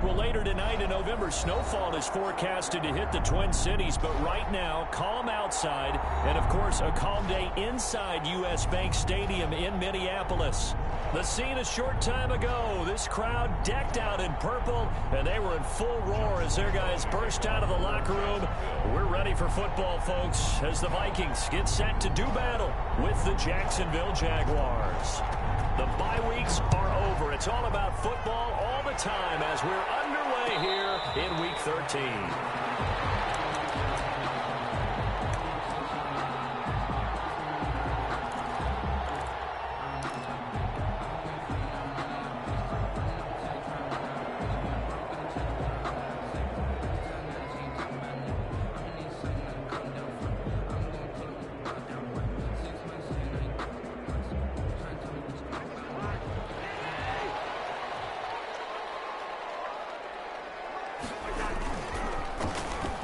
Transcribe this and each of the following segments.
Well, later tonight in November, snowfall is forecasted to hit the Twin Cities, but right now, calm outside, and of course, a calm day inside U.S. Bank Stadium in Minneapolis. The scene a short time ago, this crowd decked out in purple, and they were in full roar as their guys burst out of the locker room. We're ready for football, folks, as the Vikings get set to do battle with the Jacksonville Jaguars. The bye weeks are over. It's all about football all the time as we're underway here in Week 13.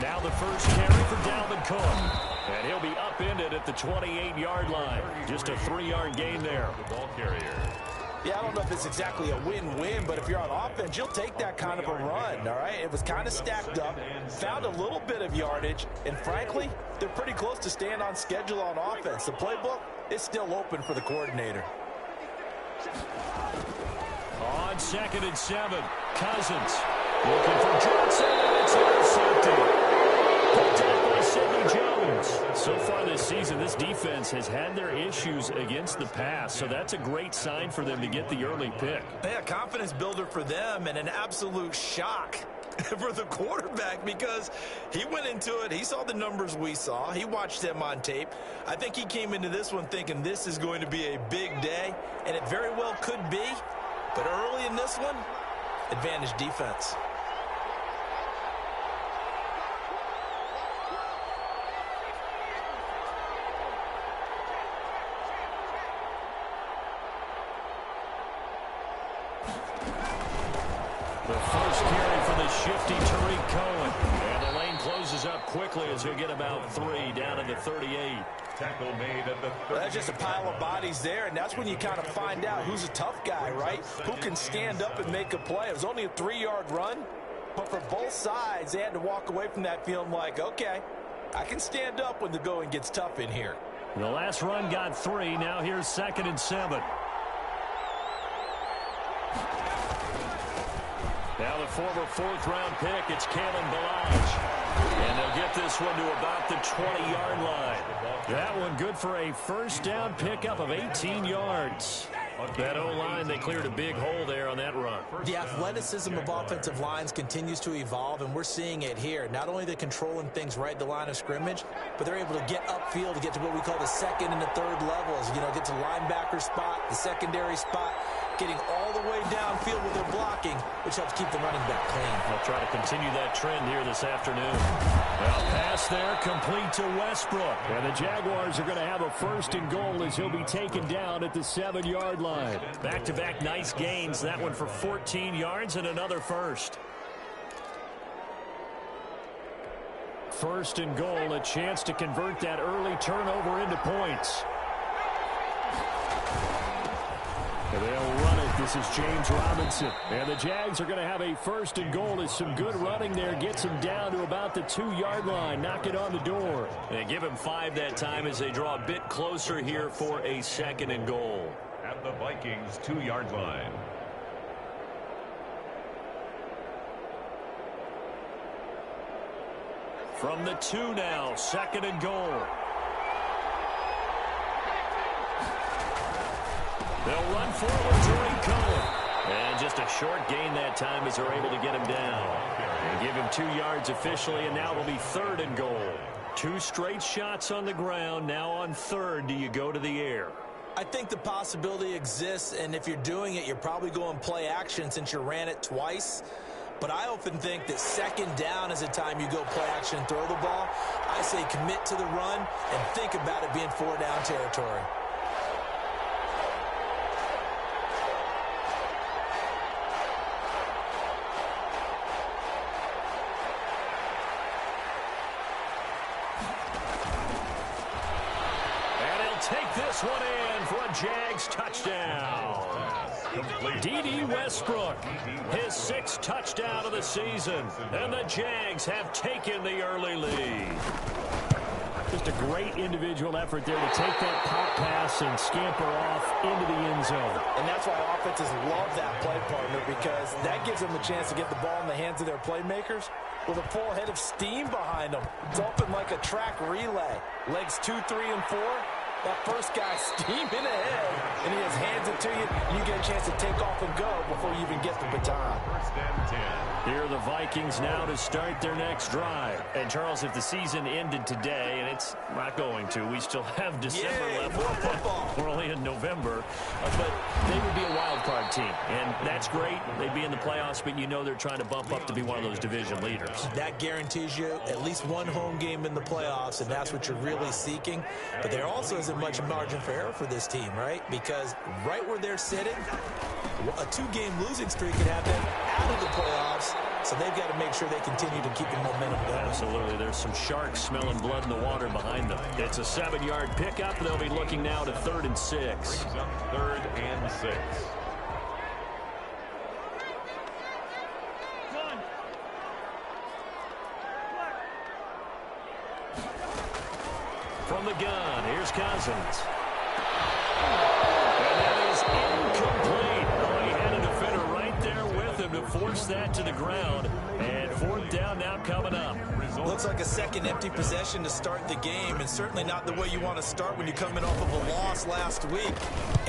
Now the first carry for Dalvin Cook. And he'll be upended at the 28-yard line. Just a 3-yard gain there. The ball carrier. Yeah, I don't know if it's exactly a win-win, but if you're on offense, you'll take that kind of a run, all right? It was kind of stacked up, found a little bit of yardage, and frankly, they're pretty close to staying on schedule on offense. The playbook is still open for the coordinator. On 2nd and 7, Cousins looking for Johnson, and it's intercepted. Picked up by Sidney Jones. So far this season, this defense has had their issues against the pass, so that's a great sign for them to get the early pick. Yeah, confidence builder for them and an absolute shock for the quarterback because he went into it. He saw the numbers we saw. He watched them on tape. I think he came into this one thinking this is going to be a big day, and it very well could be. But early in this one, advantage defense. The first carry for the shifty Tariq Cohen. And the lane closes up quickly as he'll get about 3 down to the 38. Tackle made at the 38. That's just a pile of bodies there, and that's when you kind of find out who's a tough guy, right? Who can stand up and make a play. It was only a 3-yard run, but for both sides, they had to walk away from that feeling like, okay, I can stand up when the going gets tough in here. The last run got 3. Now here's 2nd and 7. Now the former 4th-round pick, it's Kalen Ballage. And they'll get this one to about the 20-yard line. That one good for a first down pickup of 18 yards. That O-line, they cleared a big hole there on that run. The athleticism of offensive lines continues to evolve, and we're seeing it here. Not only are they controlling things right at the line of scrimmage, but they're able to get upfield to get to what we call the 2nd and the 3rd levels. You know, get to linebacker spot, the secondary spot, getting all the way downfield with their blocking, which helps keep the running back clean. They'll try to continue that trend here this afternoon. Well, pass there, complete to Westbrook. And the Jaguars are going to have a 1st and goal as he'll be taken down at the 7-yard line. Back-to-back nice gains. That one for 14 yards and another first. 1st and goal, a chance to convert that early turnover into points. And they'll run it. This is James Robinson. And the Jags are going to have a 1st and goal. As some good running there gets him down to about the 2-yard line. Knock it on the door. And give him 5 that time as they draw a bit closer here for a 2nd and goal. At the Vikings 2-yard line. From the 2 now, 2nd and goal. They'll run forward, Tariq Cohen. And just a short gain that time as they're able to get him down. And give him 2 yards officially, and now it'll be 3rd and goal. 2 straight shots on the ground. Now on 3rd, do you go to the air? I think the possibility exists, and if you're doing it, you're probably going play action since you ran it twice. But I often think that 2nd down is the time you go play action and throw the ball. I say commit to the run and think about it being 4-down territory. And he'll take this one in for a Jags touchdown. D.D. Westbrook, his 6th touchdown of the season, and the Jags have taken the early lead. Just a great individual effort there to take that pop pass and scamper off into the end zone. And that's why offenses love that play, partner, because that gives them a chance to get the ball in the hands of their playmakers with a full head of steam behind them. It's open like a track relay. Legs 2, 3, and 4. That first guy steaming ahead, and he just hands it to you, and you get a chance to take off and go before you even get the baton. First and 10. Here are the Vikings now to start their next drive. And, Charles, if the season ended today, and it's not going to, we still have December left. More football. We're only in November. But they would be a wild card team, and that's great. They'd be in the playoffs, but you know they're trying to bump up to be one of those division leaders. That guarantees you at least one home game in the playoffs, and that's what you're really seeking. But there also isn't much margin for error for this team, right? Because right where they're sitting, a 2-game losing streak could have them out of the playoffs, so they've got to make sure they continue to keep the momentum going. Absolutely. There's some sharks smelling blood in the water behind them. It's a 7-yard pickup. They'll be looking now to 3rd and 6. Brings up 3rd and 6. From the gun, here's Cousins. And that is incomplete. Oh, he had a defender right there with him to force that to the ground. And 4th down now coming up. Looks like a second empty possession to start the game, and certainly not the way you want to start when you're coming off of a loss last week.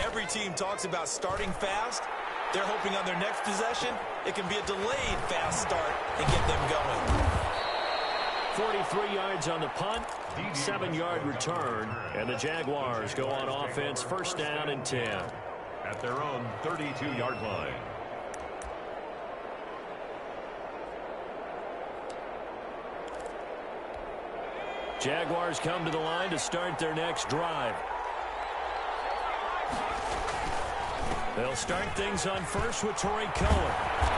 Every team talks about starting fast. They're hoping on their next possession, it can be a delayed fast start and get them going. 43 yards on the punt, 7-yard return, and the Jaguars go on offense, 1st down and 10. At their own 32-yard line. Jaguars come to the line to start their next drive. They'll start things on first with Torrey Cohen.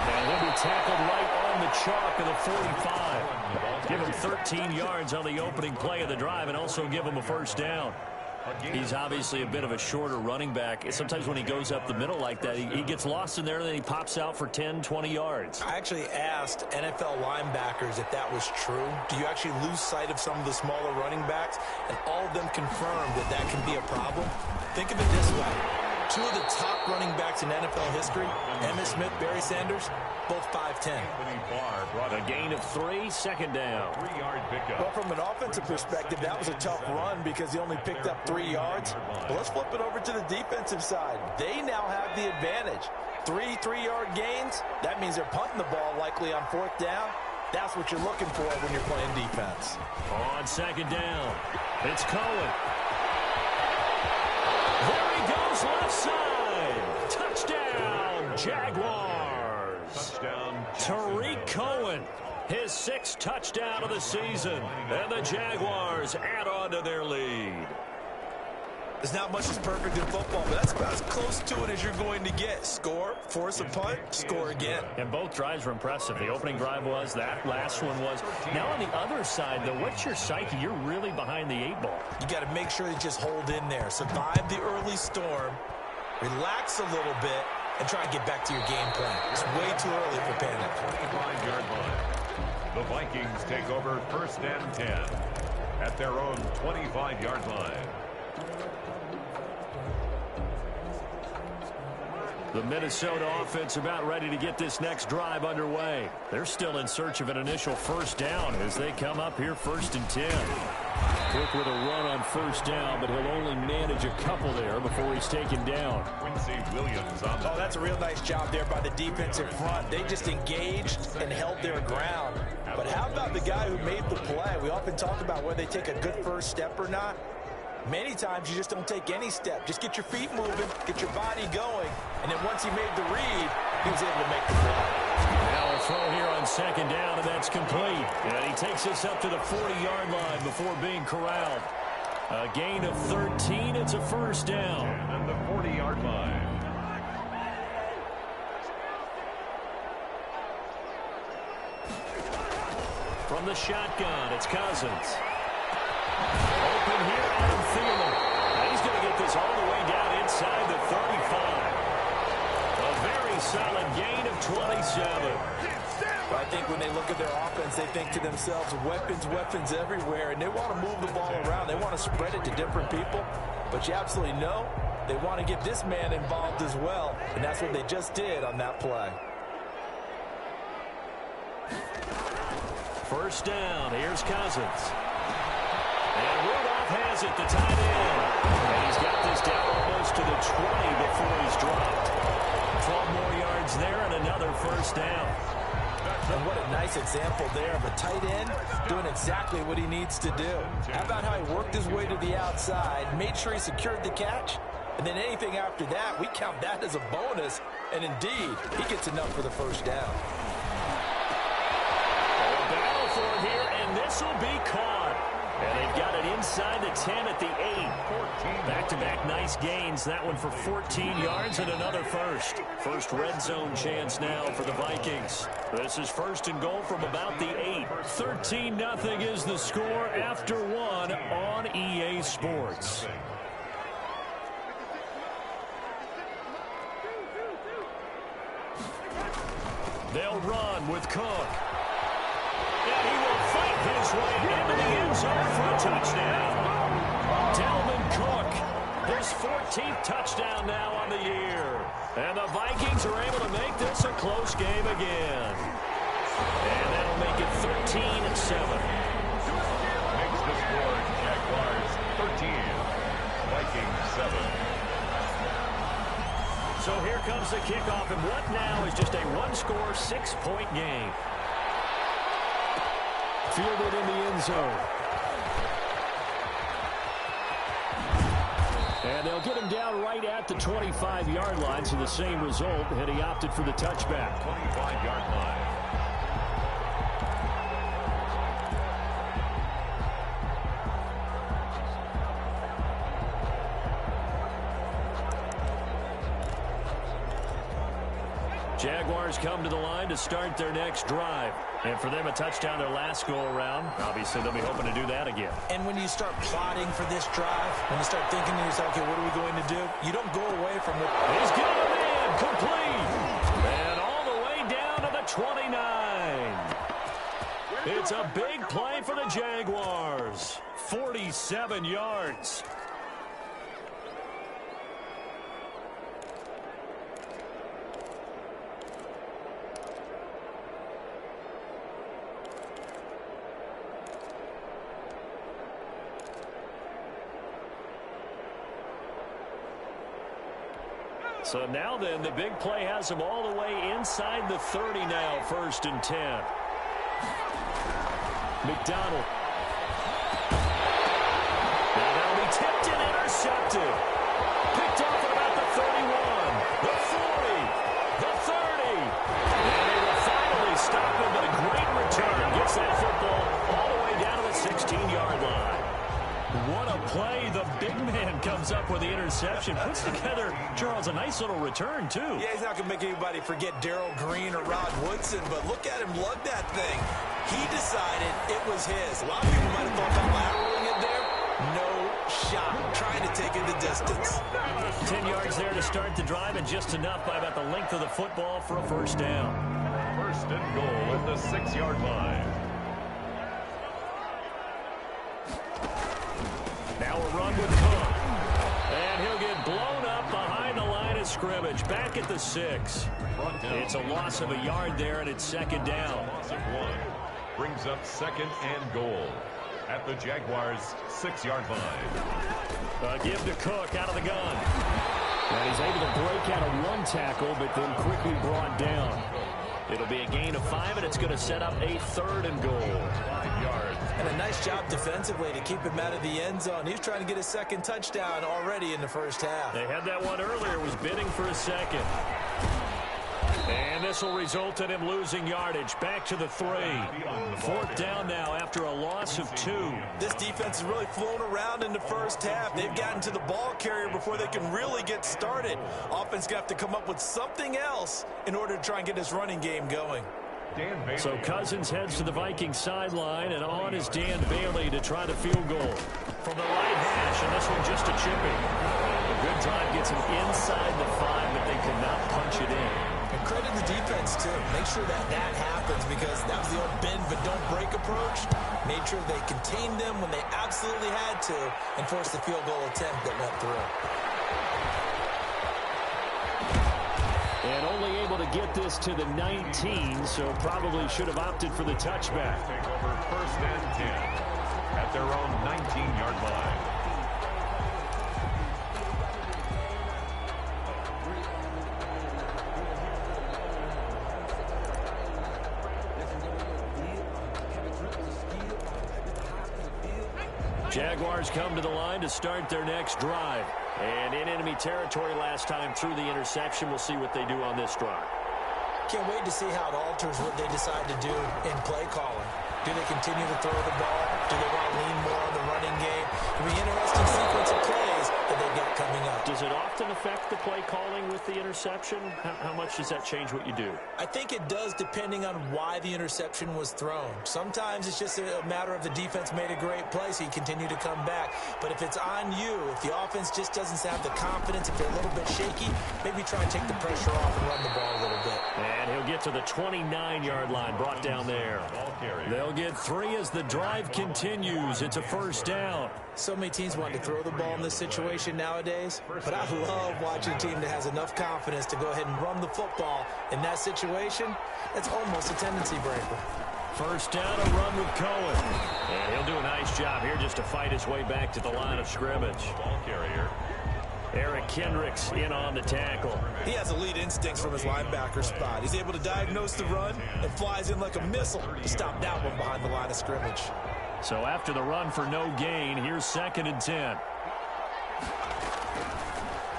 And he'll be tackled right on the chalk of the 45. Give him 13 yards on the opening play of the drive and also give him a 1st down. He's obviously a bit of a shorter running back. Sometimes when he goes up the middle like that, he gets lost in there and then he pops out for 10, 20 yards. I actually asked NFL linebackers if that was true. Do you actually lose sight of some of the smaller running backs? And all of them confirmed that that can be a problem. Think of it this way. 2 of the top running backs in NFL history, Emmitt Smith, Barry Sanders, both 5'10". A gain of 3, 2nd down. 3-yard pickup. Well, from an offensive perspective, that was a tough run because he only picked up 3 yards. But let's flip it over to the defensive side. They now have the advantage. 3 3-yard gains, that means they're punting the ball likely on 4th down. That's what you're looking for when you're playing defense. On 2nd down, it's Cohen. There he goes, left side. Touchdown, Jaguars. Touchdown. Tariq Cohen, his 6th touchdown of the season. And the Jaguars add on to their lead. There's not much that's perfect in football, but that's about as close to it as you're going to get. Score, force a punt, score again. And both drives were impressive. The opening drive was, that last one was. Now on the other side, though, what's your psyche? You're really behind the 8 ball. You got to make sure you just hold in there. Survive the early storm, relax a little bit, and try and get back to your game plan. It's way too early for panic. 25-yard line. The Vikings take over 1st and 10 at their own 25-yard line. The Minnesota offense about ready to get this next drive underway. They're still in search of an initial 1st down as they come up here 1st and 10. Cook with a run on 1st down, but he'll only manage a couple there before he's taken down. Quincy Williams on the... Oh, that's a real nice job there by the defensive front. They just engaged and held their ground. But how about the guy who made the play? We often talk about whether they take a good first step or not. Many times you just don't take any step. Just get your feet moving, get your body going, and then once he made the read, he was able to make the play. Now a throw here on 2nd down, and that's complete. And he takes us up to the 40-yard line before being corralled. A gain of 13. It's a 1st down. And the 40-yard line. From the shotgun, it's Cousins. Open here, Adam Thielen. And he's going to get this all the way down inside the 35. solid gain of 27. I think when they look at their offense, they think to themselves, weapons, weapons everywhere, and they want to move the ball around. They want to spread it to different people, but you absolutely know they want to get this man involved as well, and that's what they just did on that play. First down, here's Cousins. And Rudolph has it, the tight end. And he's got this down almost to the 20 before he's dropped. 12 more yards there and another first down. And what a nice example there of a tight end doing exactly what he needs to do. How about how he worked his way to the outside, made sure he secured the catch, and then anything after that, we count that as a bonus. And indeed, he gets enough for the first down. Battle for it here, and this will be caught. And they've got it inside the 10 at the 8. Back-to-back nice gains. That one for 14 yards and another first. First red zone chance now for the Vikings. This is first and goal from about the 8. 13-0 is the score after one on EA Sports. They'll run with Cook. And he will fight his way into the end zone for a touchdown. Dalvin Cook, his 14th touchdown now on the year. And the Vikings are able to make this a close game again. And that'll make it 13-7. Makes the score Jaguars 13, Vikings 7. So here comes the kickoff, and what now is just a one-score, 6-point game. Fielded in the end zone. And they'll get him down right at the 25-yard line, so the same result, and he opted for the touchback. 25-yard line. Jaguars come to the line to start their next drive. And for them, a touchdown their last go-around. Obviously, they'll be hoping to do that again. And when you start plotting for this drive, when you start thinking to yourself, okay, what are we going to do? You don't go away from it. He's got him in, complete. And all the way down to the 29. It's a big play for the Jaguars. 47 yards. So now then, the big play has him all the way inside the 30 now, first and 10. McDonald. Now that'll be tipped and intercepted. Picked off at about the 31, the 40, the 30. And they will finally stop him, but a great return. Gets that football all the way down to the 16-yard line. What a play. The big man comes up with the interception. Puts together, Charles, a nice little return, too. Yeah, he's not going to make anybody forget Darrell Green or Rod Woodson, but look at him lug that thing. He decided it was his. A lot of people might have thought about lateraling it there. No shot. Trying to take it the distance. 10 yards there to start the drive, and just enough by about the length of the football for a first down. First and goal at the 6-yard line. Now a run with Cook. And he'll get blown up behind the line of scrimmage. Back at the 6. It's a loss of a yard there, and it's second down. Loss of 1 brings up second and goal at the Jaguars' 6-yard line. Give to Cook out of the gun. And he's able to break out of one tackle, but then quickly brought down. It'll be a gain of 5, and it's going to set up a third and goal. 5 yards. And a nice job defensively to keep him out of the end zone. He's trying to get his second touchdown already in the first half. They had that one earlier, was bidding for a second. And this will result in him losing yardage. Back to the 3. Fourth down now after a loss of 2. This defense has really flown around in the first half. They've gotten to the ball carrier before they can really get started. Offense going to have to come up with something else in order to try and get this running game going. So Cousins heads to the Vikings sideline, and on is Dan Bailey to try the field goal. From the right hash, and this one just a chipping. A good drive gets him inside the 5, but they could not punch it in. And defense, too. Make sure that that happens because that was the old bend but don't break approach. Made sure they contained them when they absolutely had to and forced the field goal attempt that went through. And only able to get this to the 19, so probably should have opted for the touchback. Take over first and 10 at their own 19-yard line. Jaguars come to the line to start their next drive. And in enemy territory last time through the interception. We'll see what they do on this drive. Can't wait to see how it alters what they decide to do in play calling. Do they continue to throw the ball? Do they want to lean more on the running game? It'll be an interesting sequence of plays that they've got coming up. Does it often affect the play calling with the interception? How much does that change what you do? I think it does depending on why the interception was thrown. Sometimes it's just a matter of the defense made a great play, so you continue to come back. But if it's on you, if the offense just doesn't have the confidence, if they're a little bit shaky, maybe try and take the pressure off and run the ball a little bit. And he'll get to the 29-yard line, brought down there. They'll get 3 as the drive continues. It's a first down. So many teams want to throw the ball in this situation nowadays, but I love watching a team that has enough confidence to go ahead and run the football. In that situation, it's almost a tendency breaker. First down, a run with Cohen. And he'll do a nice job here just to fight his way back to the line of scrimmage. Ball carrier. Eric Kendricks in on the tackle. He has elite instincts from his linebacker spot. He's able to diagnose the run and flies in like a missile to stop that one behind the line of scrimmage. So after the run for no gain, here's 2nd and 10.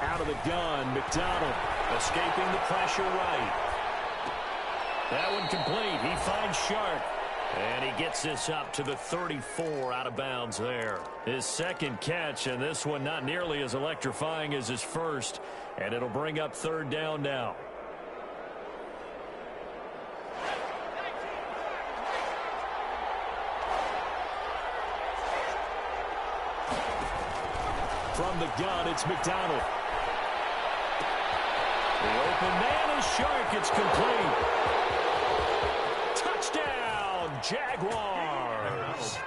Out of the gun, McDonald escaping the pressure right. That one complete. He finds Shark. And he gets this up to the 34 out of bounds there. His second catch, and this one not nearly as electrifying as his first. And it'll bring up 3rd down now. From the gun, it's McDonald. The open man is Shark. It's complete. Touchdown, Jaguars.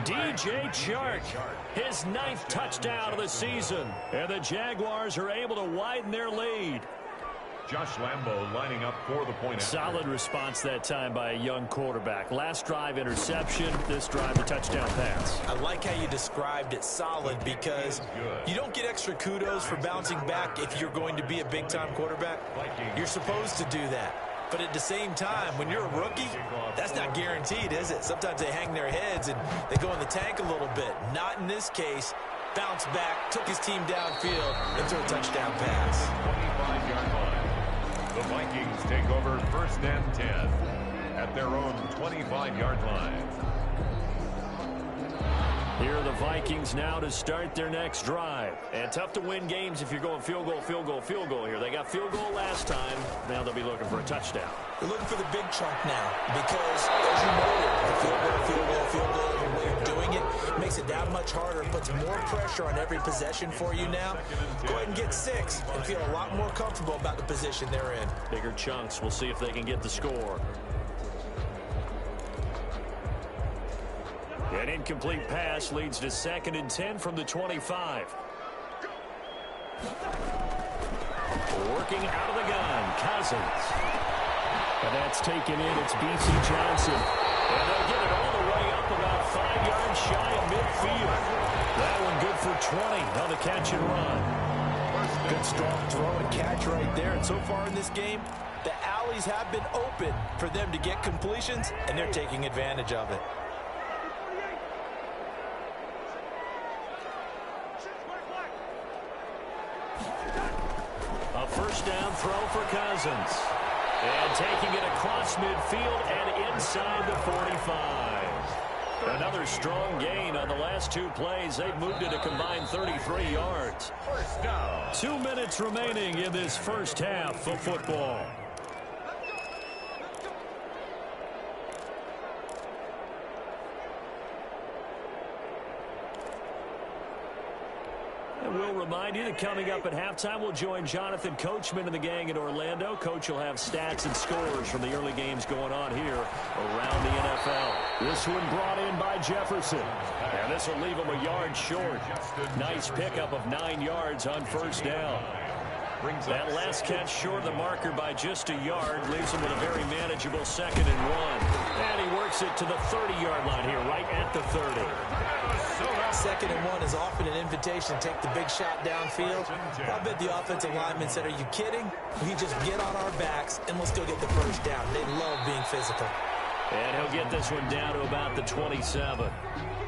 DJ Chark, his 9th touchdown of the season. And the Jaguars are able to widen their lead. Josh Lambo lining up for the point. Solid response that time by a young quarterback. Last drive interception, this drive the touchdown pass. I like how you described it solid because you don't get extra kudos for bouncing back if you're going to be a big-time quarterback. You're supposed to do that. But at the same time, when you're a rookie, that's not guaranteed, is it? Sometimes they hang their heads and they go in the tank a little bit. Not in this case. Bounced back, took his team downfield, and threw a touchdown pass. 25-yard line. The Vikings take over 1st and 10 at their own 25-yard line. Here are the Vikings now to start their next drive. And tough to win games if you're going field goal, field goal, field goal here. They got field goal last time. Now they'll be looking for a touchdown. They're looking for the big chunk now because, as you noted, the field goal, the way of doing it makes it that much harder. It puts more pressure on every possession for you now. Go ahead and get 6 and feel a lot more comfortable about the position they're in. Bigger chunks. We'll see if they can get the score. An incomplete pass leads to 2nd and 10 from the 25. Working out of the gun, Cousins. And that's taken in. It's B.C. Johnson. And they'll get it all the way up about 5 yards shy of midfield. That one good for 20 on the catch and run. Good strong throw and catch right there. And so far in this game, the alleys have been open for them to get completions, and they're taking advantage of it. A first down throw for Cousins. And taking it across midfield and inside the 45. Another strong gain on the last 2 plays. They've moved it a combined 33 yards. 2 minutes remaining in this first half of football. And we'll remind you that coming up at halftime, we'll join Jonathan Coachman and the gang in Orlando. Coach will have stats and scores from the early games going on here around the NFL. This one brought in by Jefferson. And this will leave him a yard short. Nice pickup of 9 yards on first down. That last catch short of the marker by just a yard leaves him with a very manageable 2nd and 1. And he works it to the 30-yard line here, right at the 30. 2nd and 1 is often an invitation to take the big shot downfield. I bet the offensive linemen said, are you kidding? We just get on our backs and let's go get the first down. They love being physical. And he'll get this one down to about the 27.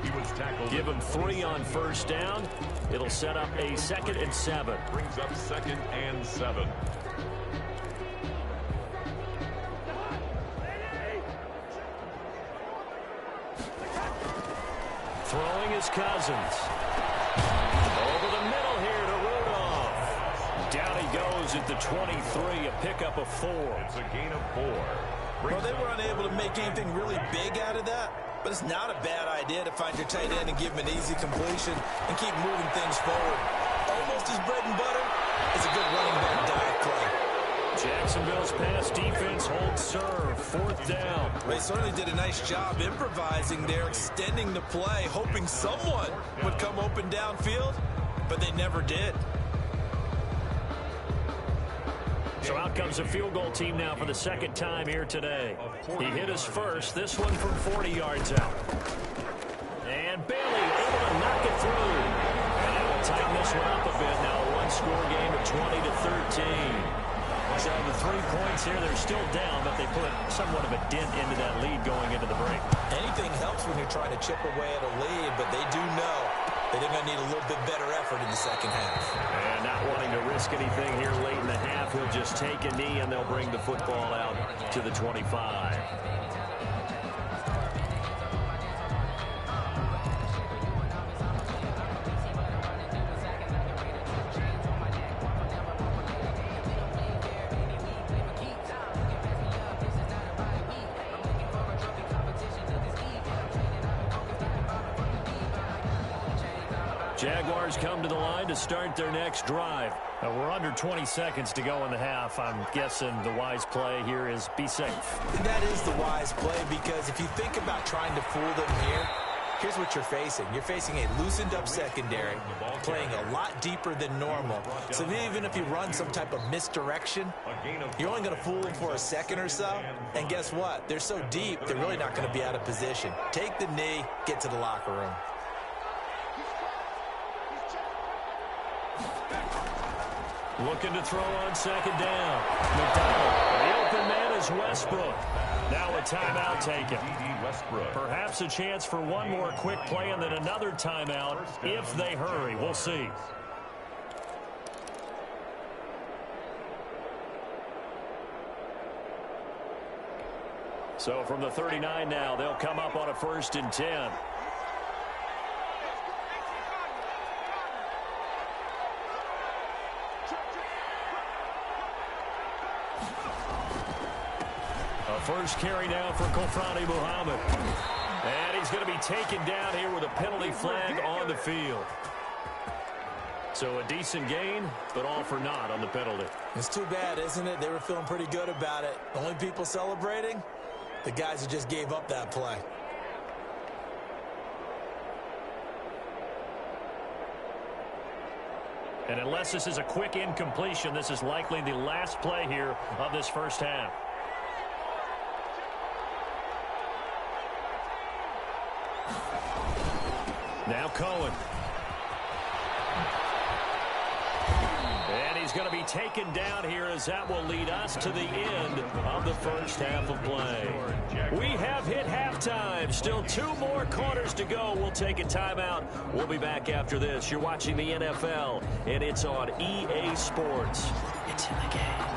He was tackled. Give him 3 on first down. It'll set up a 2nd and 7. Brings up 2nd and 7. Throwing is Cousins. Over the middle here to Rudolph. Down he goes at the 23, a pickup of 4. It's a gain of 4. Well, they were unable to make anything really big out of that, but it's not a bad idea to find your tight end and give him an easy completion and keep moving things forward. Almost his bread and butter is a good running back dive play. Jacksonville's pass defense holds serve. 4th down. They certainly did a nice job improvising there, extending the play, hoping someone would come open downfield, but they never did. So out comes a field goal team now for the 2nd time here today. He hit his first, this one from 40 yards out. And Bailey able to knock it through. And that will tighten this one up a bit. Now a one-score game of 20-13. So the 3 points here, they're still down, but they put somewhat of a dent into that lead going into the break. Anything helps when you're trying to chip away at a lead, but they do know that they're going to need a little bit better effort in the second half. And not wanting to risk anything here late in the half, he'll just take a knee and they'll bring the football out to the 25. Jaguars come to the line to start their next drive. We're under 20 seconds to go in the half. I'm guessing the wise play here is be safe. That is the wise play, because if you think about trying to fool them here, here's what you're facing. You're facing a loosened up secondary, playing a lot deeper than normal. So even if you run some type of misdirection, you're only going to fool them for a second or so. And guess what? They're so deep, they're really not going to be out of position. Take the knee, get to the locker room. Looking to throw on 2nd down. McDonald. The open man is Westbrook. Now a timeout taken. Perhaps a chance for one more quick play and then another timeout if they hurry. We'll see. So from the 39 now, they'll come up on a 1st and 10. First carry now for Kofrani Muhammad. And he's going to be taken down here with a penalty flag on the field. So a decent gain, but all for naught on the penalty. It's too bad, isn't it? They were feeling pretty good about it. The only people celebrating, the guys who just gave up that play. And unless this is a quick incompletion, this is likely the last play here of this first half. Now Cohen. And he's going to be taken down here as that will lead us to the end of the first half of play. We have hit halftime. Still 2 more quarters to go. We'll take a timeout. We'll be back after this. You're watching the NFL, and it's on EA Sports. It's in the game.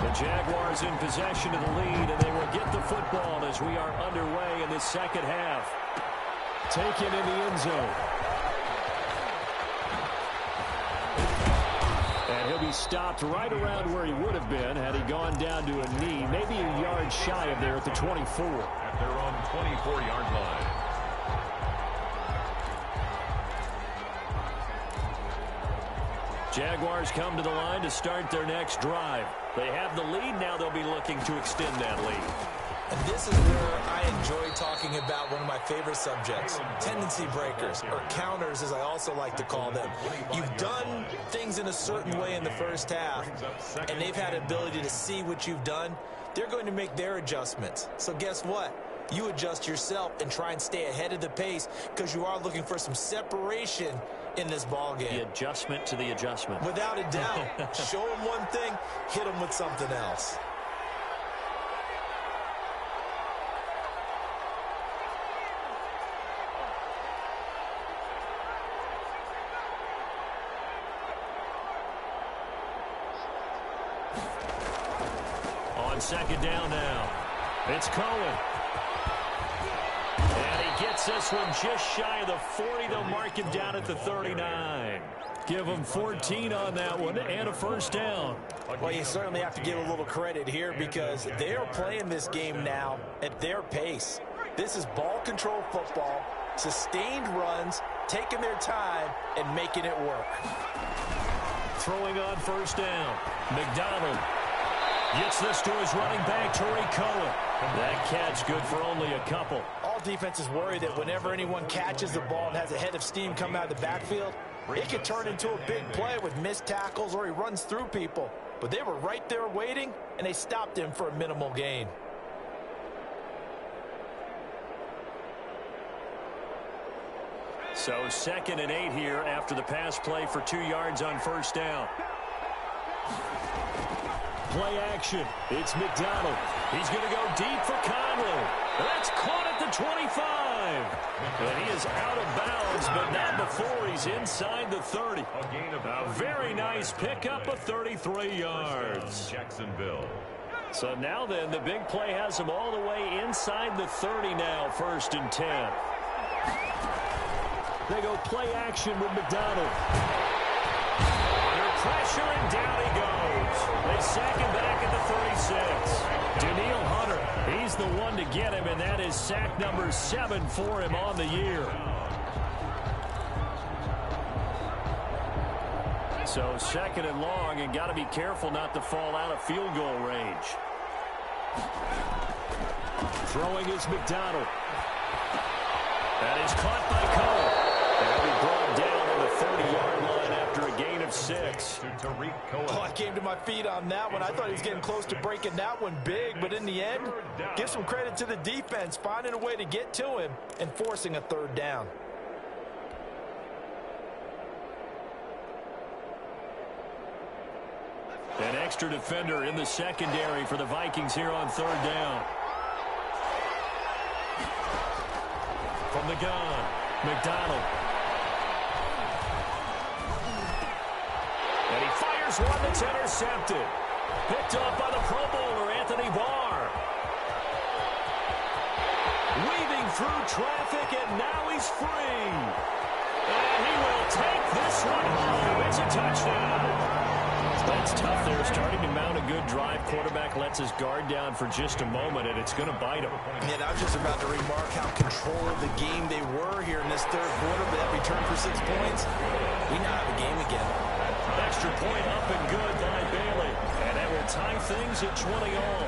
The Jaguars in possession of the lead, and they will get the football as we are underway in this second half. Taken in the end zone. And he'll be stopped right around where he would have been had he gone down to a knee, maybe a yard shy of there at the 24. At their own 24-yard line. Jaguars come to the line to start their next drive. They have the lead. Now they'll be looking to extend that lead. And this is where I enjoy talking about one of my favorite subjects, tendency breakers, or counters as I also like to call them. You've done things in a certain way in the first half, and they've had the ability to see what you've done. They're going to make their adjustments. So guess what? You adjust yourself and try and stay ahead of the pace because you are looking for some separation in this ball game. The adjustment to the adjustment. Without a doubt. Show them one thing, hit them with something else. On second down now, it's Cohen. And he gets this one just shy of the 40. They'll mark him down at the 39. Give him 14 on that one and a first down. Well, you certainly have to give a little credit here because they are playing this game now at their pace. This is ball control football, sustained runs, taking their time, and making it work. Throwing on first down, McDonald gets this to his running back, Tariq Cohen. That catch good for only a couple. All defenses worry that whenever anyone catches the ball and has a head of steam come out of the backfield, it could turn into a big play with missed tackles or he runs through people. But they were right there waiting, and they stopped him for a minimal gain. So 2nd and 8 here after the pass play for 2 yards on first down. Play action. It's McDonald. He's going to go deep for Conley. That's caught at the 25. And he is out of bounds, but not before he's inside the 30. A very nice pickup of 33 yards. Jacksonville. So now then, the big play has him all the way inside the 30 now, 1st and 10. They go play action with McDonald. Under pressure, and down he goes. They sack him back at the 36. Daniil Hunter, he's the one to get him, and that is sack number 7 for him on the year. So 2nd and long, and got to be careful not to fall out of field goal range. Throwing is McDonald. That is caught by Cohen. That'll be brought down on the 30-yard line after a gain of 6. Oh, I came to my feet on that one. I thought he was getting close to breaking that one big, but in the end, give some credit to the defense, finding a way to get to him and forcing a 3rd down. An extra defender in the secondary for the Vikings here on 3rd down. From the gun, McDonald. And he fires one that's intercepted. Picked up by the Pro Bowler, Anthony Barr. Weaving through traffic, and now he's free. And he will take this one home. It's a touchdown. That's tough there, starting to mount a good drive. Quarterback lets his guard down for just a moment, and it's going to bite him. And I was just about to remark how control of the game they were here in this 3rd quarter, but that return for 6 points, we now have a game again. Extra point up and good by Bailey, and that will tie things at 20 all.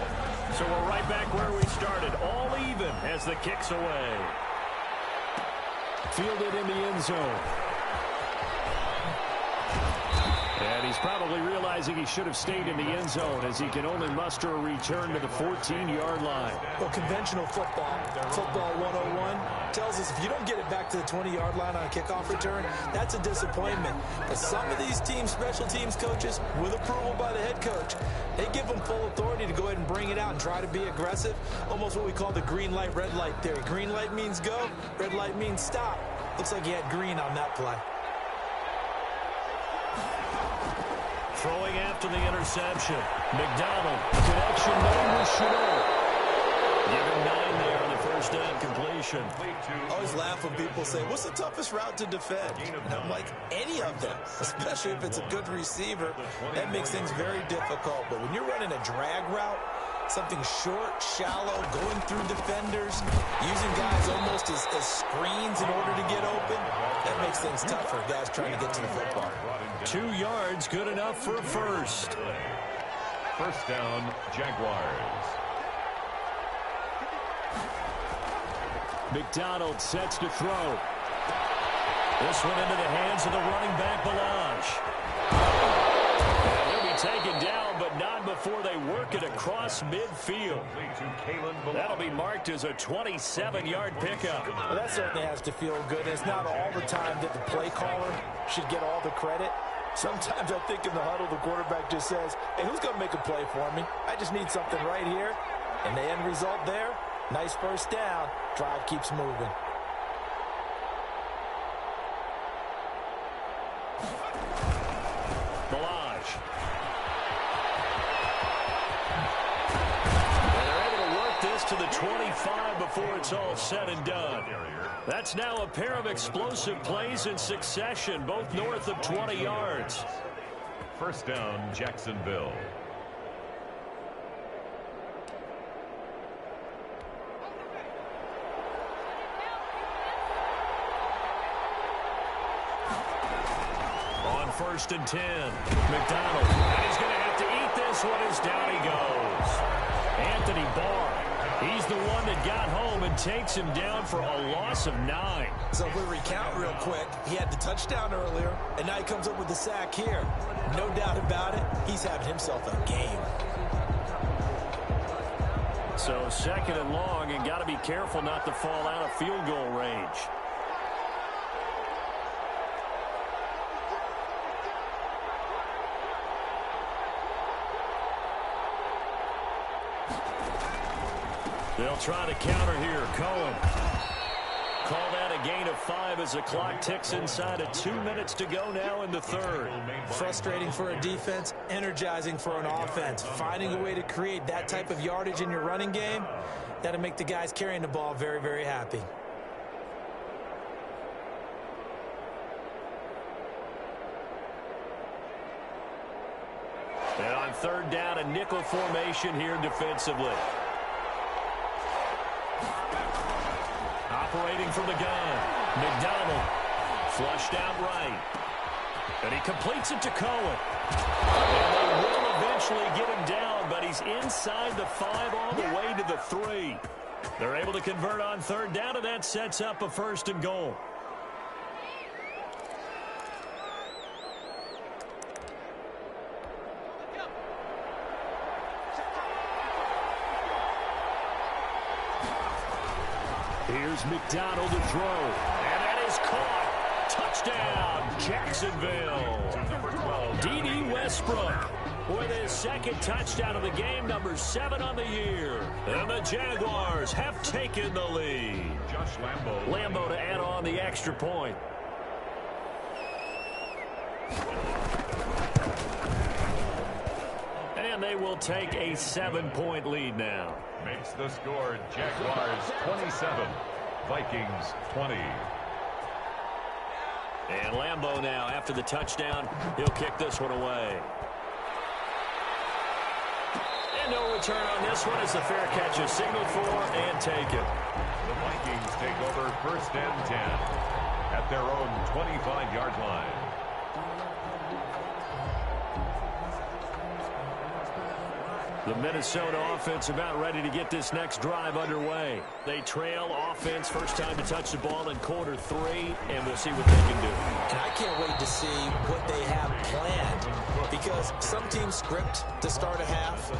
So we're right back where we started, all even as the kick's away. Fielded in the end zone. And he's probably realizing he should have stayed in the end zone as he can only muster a return to the 14-yard line. Well, conventional football 101, tells us if you don't get it back to the 20-yard line on a kickoff return, that's a disappointment. But some of these teams, special teams coaches, with approval by the head coach, they give them full authority to go ahead and bring it out and try to be aggressive, almost what we call the green light, red light theory. Green light means go, red light means stop. Looks like he had green on that play. Throwing after the interception. McDonald. Connection made with Chanel. Give him 9 there on the first down completion. I always laugh when people say, what's the toughest route to defend? And I'm like, any of them, especially if it's a good receiver. That makes things very difficult. But when you're running a drag route, something short, shallow, going through defenders, using guys almost as screens in order to get open, that makes things tough for guys trying to get to the football. 2 yards, good enough for a first. First down, Jaguars. McDonald sets to throw. This one into the hands of the running back, Balaj. They'll be taken down, but not before they work it across midfield. That'll be marked as a 27-yard pickup. Well, that certainly has to feel good. It's not all the time that the play caller should get all the credit. Sometimes I think in the huddle, the quarterback just says, hey, who's going to make a play for me? I just need something right here. And the end result there, nice first down. Drive keeps moving. Balaj. And they're able to work this to the 25 before it's all said and done. That's now a pair of explosive plays in succession, both north of 20 yards. First down, Jacksonville. On 1st and 10, McDonald. And he's going to have to eat this one as down he goes. Anthony Barr. He's the one that got home and takes him down for a loss of 9. So if we recount real quick, he had the touchdown earlier, and now he comes up with the sack here. No doubt about it, he's having himself a game. So 2nd and long, and got to be careful not to fall out of field goal range. They'll try to counter here. Cohen. Call that a gain of 5 as the clock ticks inside of 2 minutes to go now in the 3rd. Frustrating for a defense, energizing for an offense. Finding a way to create that type of yardage in your running game, that'll make the guys carrying the ball very, very happy. And on 3rd down, a nickel formation here defensively. Operating from the gun, McDonald flushed out right. And he completes it to Cohen. And they will eventually get him down, but he's inside the 5 all the way to the 3. They're able to convert on 3rd down, and that sets up a 1st and goal. Here's McDonald to throw. And that is caught. Touchdown, Jacksonville. D.D. Westbrook with his 2nd touchdown of the game, number 7 on the year. And the Jaguars have taken the lead. Josh Lambo to add on the extra point. And they will take a 7-point lead now. Makes the score Jaguars 27, Vikings 20. And Lambo now, after the touchdown, he'll kick this one away. And no return on this one as the fair catch is signaled for and taken. The Vikings take over 1st and 10 at their own 25-yard line. The Minnesota offense about ready to get this next drive underway. They trail offense, first time to touch the ball in quarter 3, and we'll see what they can do. And I can't wait to see what they have planned, because some teams script to start a half.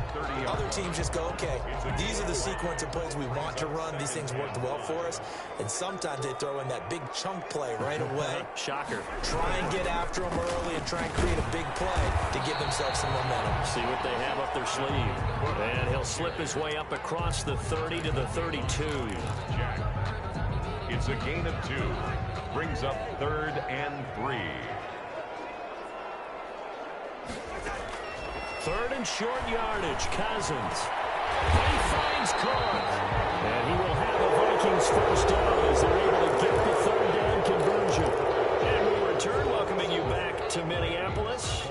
Other teams just go, okay, these are the sequence of plays we want to run. These things worked well for us. And sometimes they throw in that big chunk play right away. Shocker. Try and get after them early and try and create a big play to give themselves some momentum. See what they have up their sleeve. And he'll slip his way up across the 30 to the 32. It's a gain of 2. Brings up 3rd and 3. 3rd and short yardage. Cousins. He finds Cook. And he will have the Vikings first down as they're able to get the 3rd down conversion. And we return, welcoming you back to Minneapolis.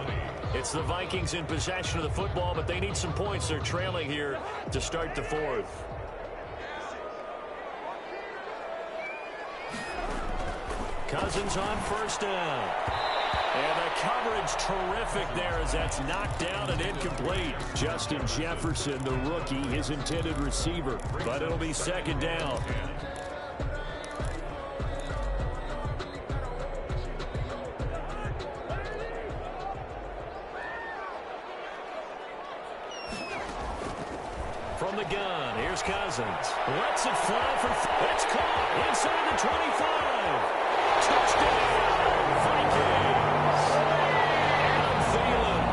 It's the Vikings in possession of the football, but they need some points. They're trailing here to start the 4th. Cousins on 1st down. And the coverage terrific there as that's knocked down and incomplete. Justin Jefferson, the rookie, his intended receiver. But it'll be second down. From the gun, here's Cousins. Lets it fly for... It's caught inside the 25. Touchdown, Vikings. Adam Thielen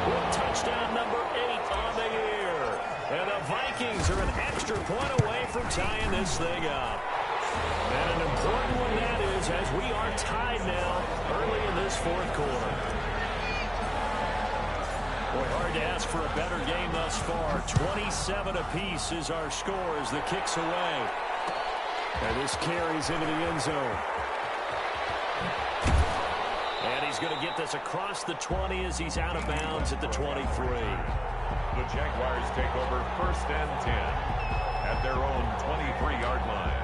with touchdown number 8 on the year. And the Vikings are an extra point away from tying this thing up. And an important one that is, as we are tied now early in this fourth quarter. Boy, hard to ask for a better game thus far. 27 apiece is our score as the kick's away. And this carries into the end zone. And he's going to get this across the 20 as he's out of bounds at the 23. The Jaguars take over first and 10 at their own 23-yard line.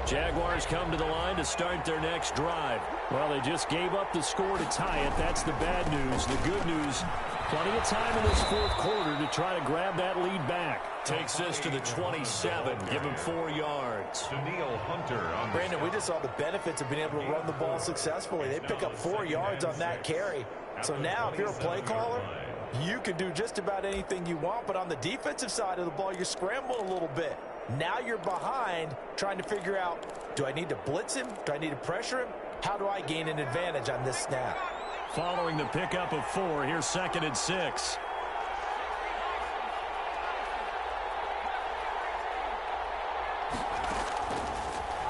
Jaguars come to the line to start their next drive. Well, they just gave up the score to tie it. That's the bad news. The good news, plenty of time in this fourth quarter to try to grab that lead back. Takes this to the 27. Give him 4 yards. Daniil Hunter on the Brandon, we just saw the benefits of being able to run the ball successfully. They pick up 4 yards on that carry. So now, if you're a play caller, you can do just about anything you want. But on the defensive side of the ball, you're scrambling a little bit. Now you're behind trying to figure out, do I need to blitz him? Do I need to pressure him? How do I gain an advantage on this snap? Following the pickup of 4, here's 2nd and 6.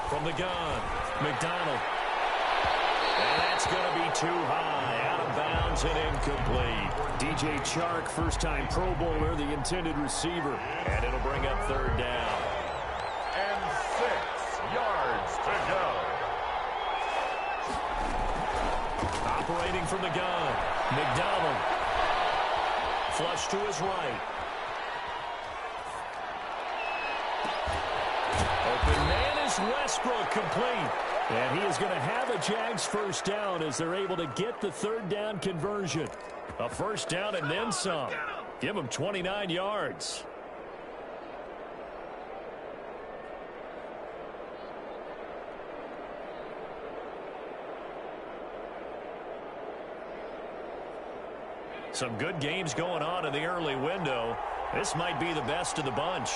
From the gun, McDonald. And that's going to be too high, out of bounds and incomplete. DJ Chark, first-time Pro Bowler, the intended receiver. And it'll bring up 3rd down. And 6 yards to go. Operating from the gun, McDonald. Flush to his right. Open man is Westbrook, complete. And he is going to have a Jags first down as they're able to get the 3rd down conversion. A first down and then some. Give him 29 yards. Some good games going on in the early window. This might be the best of the bunch.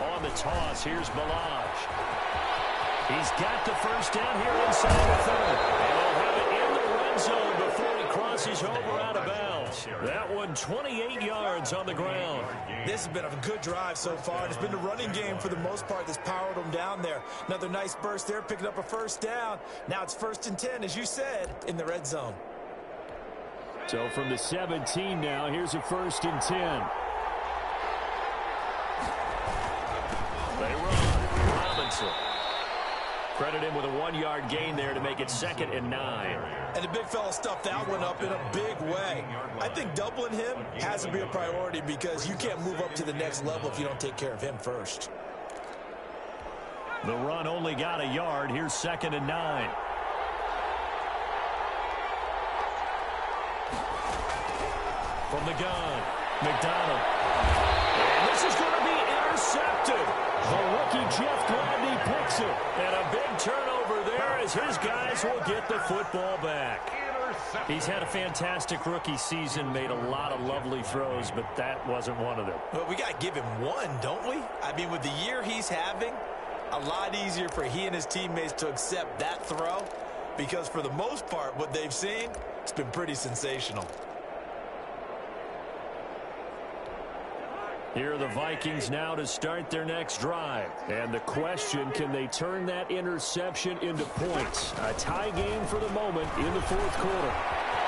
On the toss, here's Balaj. He's got the first down here inside the 3rd. And he'll have it in the red zone before he crosses over out of bounds. That one 28 yards on the ground. This has been a good drive so far. It's been the running game for the most part that's powered them down there. Another nice burst there, picking up a first down. Now it's 1st and 10, as you said, in the red zone. So from the 17 now, here's a 1st and 10. They run. Robinson. Credit him with a 1-yard gain there to make it 2nd and 9. And the big fella stuffed that one up in a big way. I think doubling him has to be a priority because you can't move up to the next level if you don't take care of him first. The run only got a yard. Here's 2nd and 9. From the gun, McDonald. And this is going to be intercepted. The rookie Jeff Gladney picks it. And a big turnover there as his guys will get the football back. He's had a fantastic rookie season, made a lot of lovely throws, but that wasn't one of them. Well, we got to give him one, don't we? I mean, with the year he's having, a lot easier for he and his teammates to accept that throw because for the most part, what they've seen, it's been pretty sensational. Here are the Vikings now to start their next drive. And the question, can they turn that interception into points? A tie game for the moment in the fourth quarter.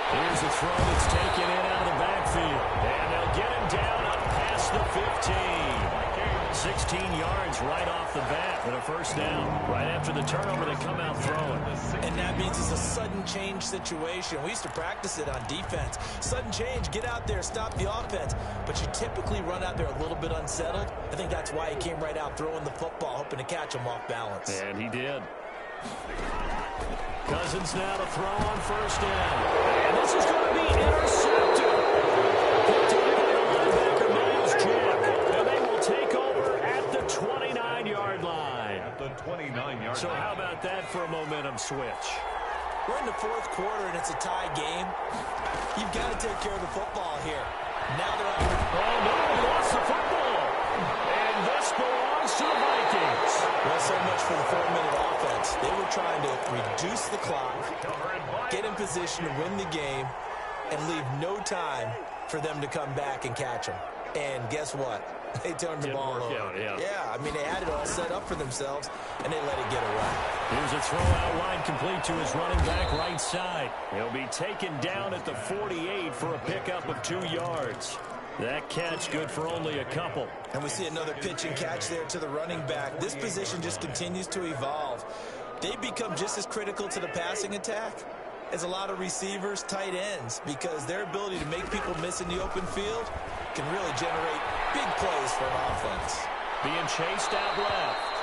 Here's a throw that's taken in out of the backfield. And they'll get him down up past the 15. 16 yards right off the bat and a first down. Right after the turnover, they come out throwing. And that means it's a sudden change situation. We used to practice it on defense. Sudden change, get out there, stop the offense. But you typically run out there a little bit unsettled. I think that's why he came right out throwing the football, hoping to catch him off balance. And he did. Cousins now to throw on first down. And this is going to be intercepted. Picked up by the linebacker, Miles Jack. And they will take over at the 29-yard line. At the 29-yard line. So how about that for a momentum switch? We're in the fourth quarter, and it's a tie game. You've got to take care of the football here. Now they're out. Oh, no, he lost the football. And this belongs to the Vikings. Well, so much for the 4-minute offense. They were trying to reduce the clock, get in position to win the game, and leave no time for them to come back and catch them. And guess what? They turned the ball over. Yeah, I mean, they had it all set up for themselves, and they let it get away. Here's a throw-out line complete to his running back right side. He'll be taken down at the 48 for a pickup of 2 yards. That catch good for only a couple. And we see another pitch and catch there to the running back. This position just continues to evolve. They become just as critical to the passing attack as a lot of receivers, tight ends, because their ability to make people miss in the open field can really generate big plays for an offense. Being chased out left.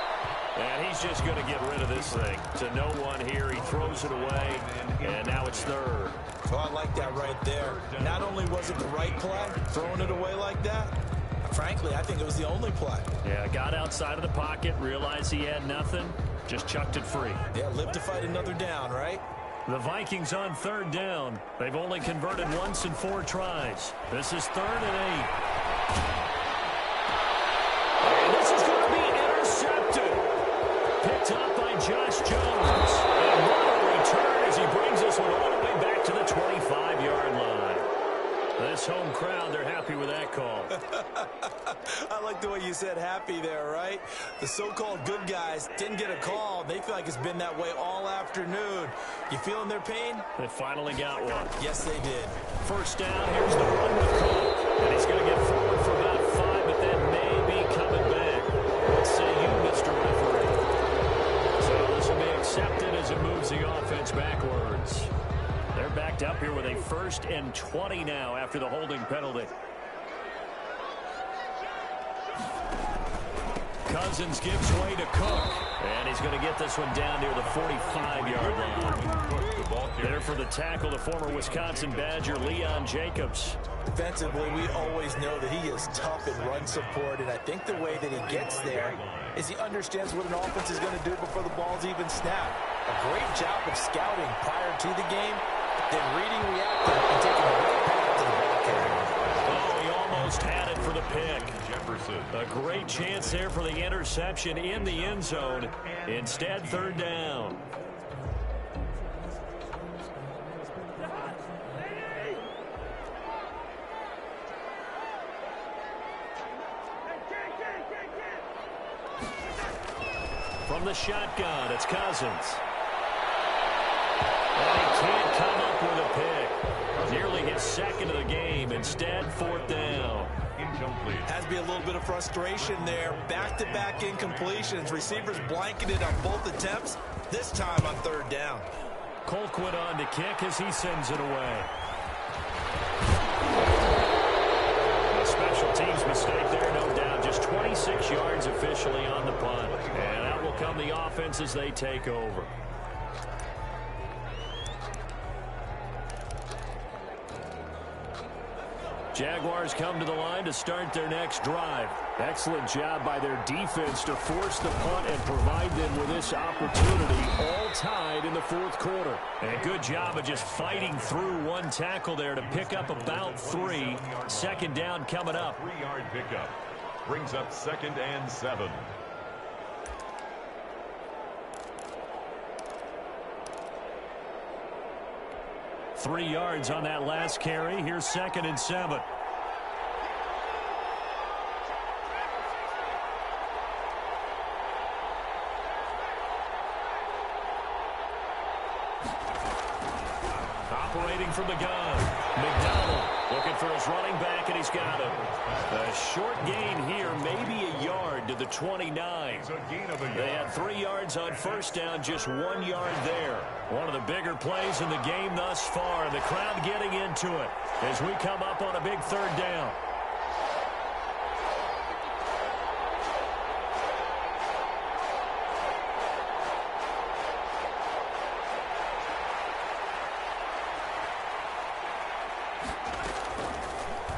And he's just going to get rid of this thing. To no one here, he throws it away, and now it's third. Oh, I like that right there. Not only was it the right play, throwing it away like that, frankly, I think it was the only play. Yeah, got outside of the pocket, realized he had nothing, just chucked it free. Yeah, live to fight another down, right? The Vikings on third down. They've only converted once in 4 tries. This is 3rd and 8. And this is going to be intercepted. Picked up by Josh Jones. And what a return as he brings this one all the way back to the 25-yard line. This home crowd, they're happy with that call. I like the way you said happy there, right? The so-called good guys didn't get a call. They feel like it's been that way all afternoon. You feeling their pain? They finally got one. Yes, they did. First down, here's the run with Cook. And he's going to get forward for about 5, but then maybe coming back. What say you, Mr. Referee? So this will be accepted as it moves the offense backwards. They're backed up here with a 1st and 20 now after the holding penalty. Cousins gives way to Cook. And he's going to get this one down near the 45-yard line. There for the tackle, the former Wisconsin Badger, Leon Jacobs. Defensively, we always know that he is tough in run support, and I think the way that he gets there is he understands what an offense is going to do before the ball's even snapped. A great job of scouting prior to the game, then reading, reacting, and taking the right path to the ball carrier. Oh, he almost had it for the pick. A great chance there for the interception in the end zone. Instead, 3rd down. From the shotgun, it's Cousins. And he can't come up with a pick. Nearly his 2nd of the game. Instead, 4th down. Incomplete. Has to be a little bit of frustration there. Back-to-back incompletions. Receivers blanketed on both attempts. This time on 3rd down. Colquitt on to kick as he sends it away. A special teams mistake there, no doubt. Just 26 yards officially on the punt. And out will come the offense as they take over. Jaguars come to the line to start their next drive. Excellent job by their defense to force the punt and provide them with this opportunity, all tied in the 4th quarter. And a good job of just fighting through one tackle there to pick up about 3. 2nd down coming up. 3-yard pickup. Brings up 2nd and 7. Three yards on that last carry. Here's 2nd and 7. Operating from the gun, McDonald. Looking for his running back, and he's got him. A short gain here, maybe a yard to the 29. They had 3 yards on first down, just 1 yard there. One of the bigger plays in the game thus far, and the crowd getting into it as we come up on a big third down.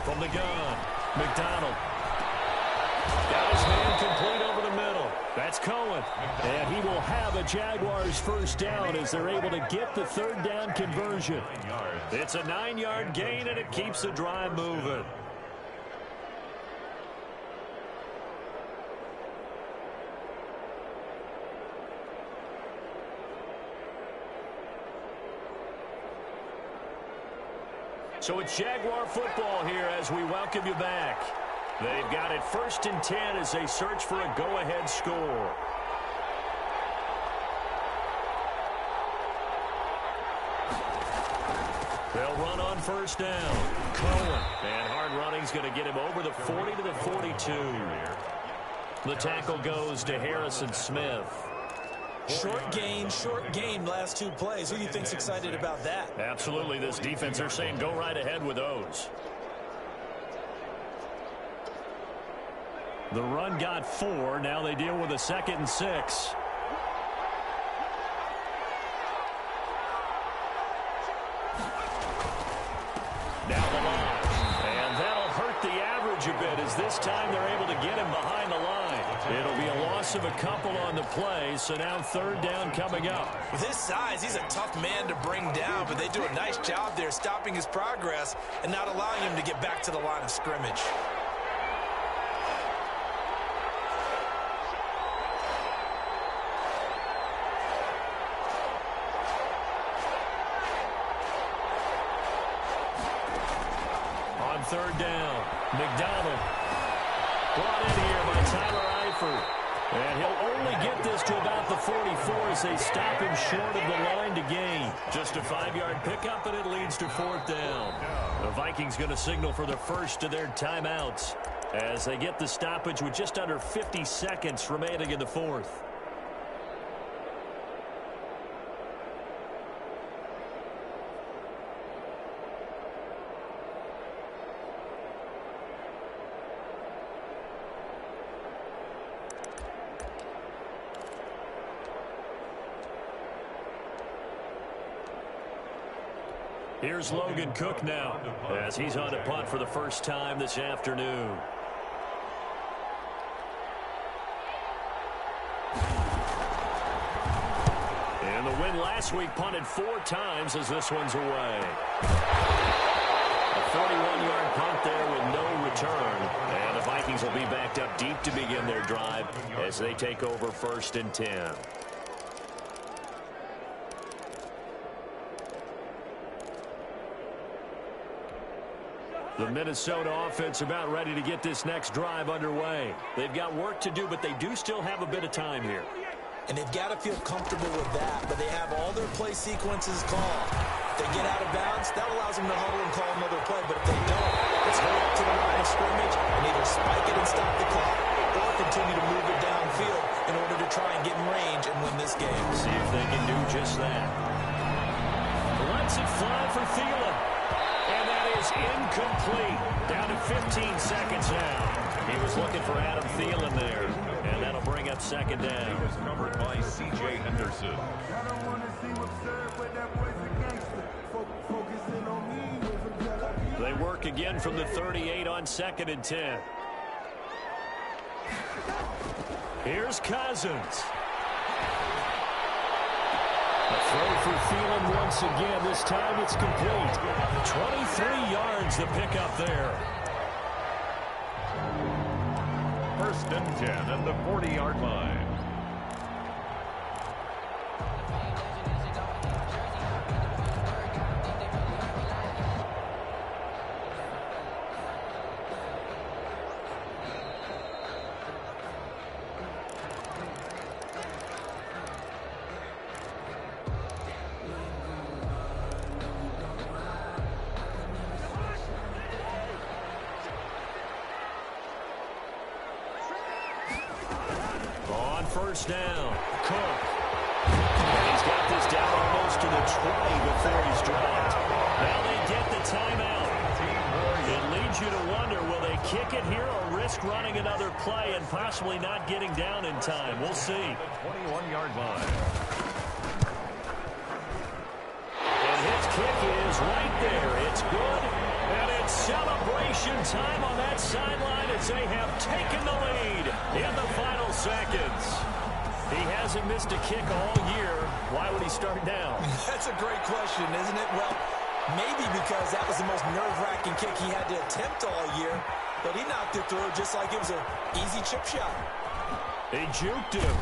From the gun, McDonald. Got his man complete over the middle. That's Cohen. And he will have a Jaguars first down as they're able to get the third down conversion. It's a 9-yard gain, and it keeps the drive moving. So it's Jaguar football here as we welcome you back. They've got it 1st and 10 as they search for a go-ahead score. They'll run on first down. Cohen. And hard running's going to get him over the 40 to the 42. The tackle goes to Harrison Smith. Short gain, last 2 plays. Who do you think's excited about that? Absolutely. This defense, they're saying go right ahead with those. The run got 4. Now they deal with a 2nd and 6. Down the line. And that'll hurt the average a bit as this time they're able to get him behind the line. It'll be a loss of a couple on the play, so now third down coming up. With his size, he's a tough man to bring down, but they do a nice job there stopping his progress and not allowing him to get back to the line of scrimmage. On third down, McDonald brought in here by Tyler Eifert. And he'll only get this to about the 44 as they stop him short of the line to gain. Just a 5-yard pickup, and it leads to 4th down. The Vikings going to signal for the first of their timeouts as they get the stoppage with just under 50 seconds remaining in the 4th. Here's Logan Cook now as he's on to punt for the first time this afternoon. And the win last week punted 4 times as this one's away. A 41-yard punt there with no return. And the Vikings will be backed up deep to begin their drive as they take over 1st and 10. The Minnesota offense about ready to get this next drive underway. They've got work to do, but they do still have a bit of time here. And they've got to feel comfortable with that, but they have all their play sequences called. If they get out of bounds, that allows them to huddle and call another play, but if they don't, let's hurry up to the line of scrimmage and either spike it and stop the clock or continue to move it downfield in order to try and get in range and win this game. See if they can do just that. Lets it fly for Thielen. And that is incomplete. Down to 15 seconds now. He was looking for Adam Thielen there. And that'll bring up 2nd down. He was covered by C.J. Henderson. They work again from the 38 on 2nd and 10. Here's Cousins. A throw for Thielen once again. This time it's complete. 23 yards the pickup there. 1st and 10 at the 40-yard line. first down. Cook. And he's got this down almost to the 20 before he's dropped. Now they get the timeout. It leads you to wonder, will they kick it here or risk running another play and possibly not getting down in time? We'll see. 21-yard line. And his kick is right there. It's good. And it's celebration time on that sideline as they have taken the lead in the final seconds. He hasn't missed a kick all year. Why would he start now? That's a great question, isn't it? Well, maybe because that was the most nerve-wracking kick he had to attempt all year. But he knocked it through just like it was an easy chip shot. He juked him.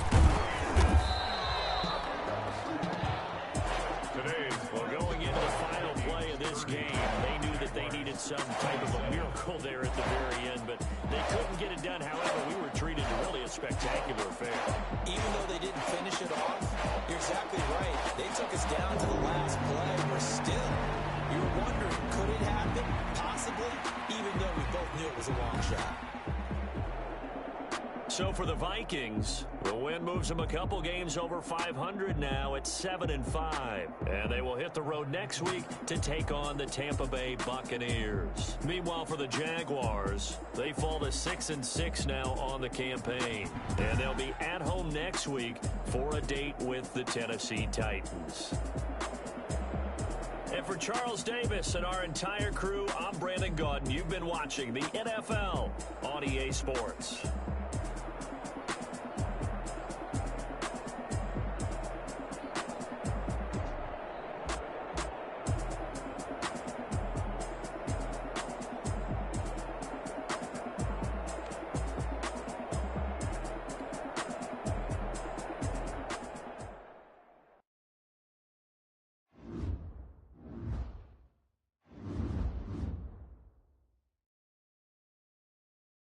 Well, going into the final play of this game, they knew that they needed some type of a miracle there at the very end, but they couldn't get it done. However, we were treated to really a spectacular affair. Even though they didn't finish it off, you're exactly right. They took us down to the last play. We're still, you're wondering, could it happen? Possibly, even though we both knew it was a long shot. So for the Vikings, the win moves them a couple games over 500 now at 7-5. And they will hit the road next week to take on the Tampa Bay Buccaneers. Meanwhile, for the Jaguars, they fall to 6-6 now on the campaign. And they'll be at home next week for a date with the Tennessee Titans. And for Charles Davis and our entire crew, I'm Brandon Gaudin. You've been watching the NFL on EA Sports.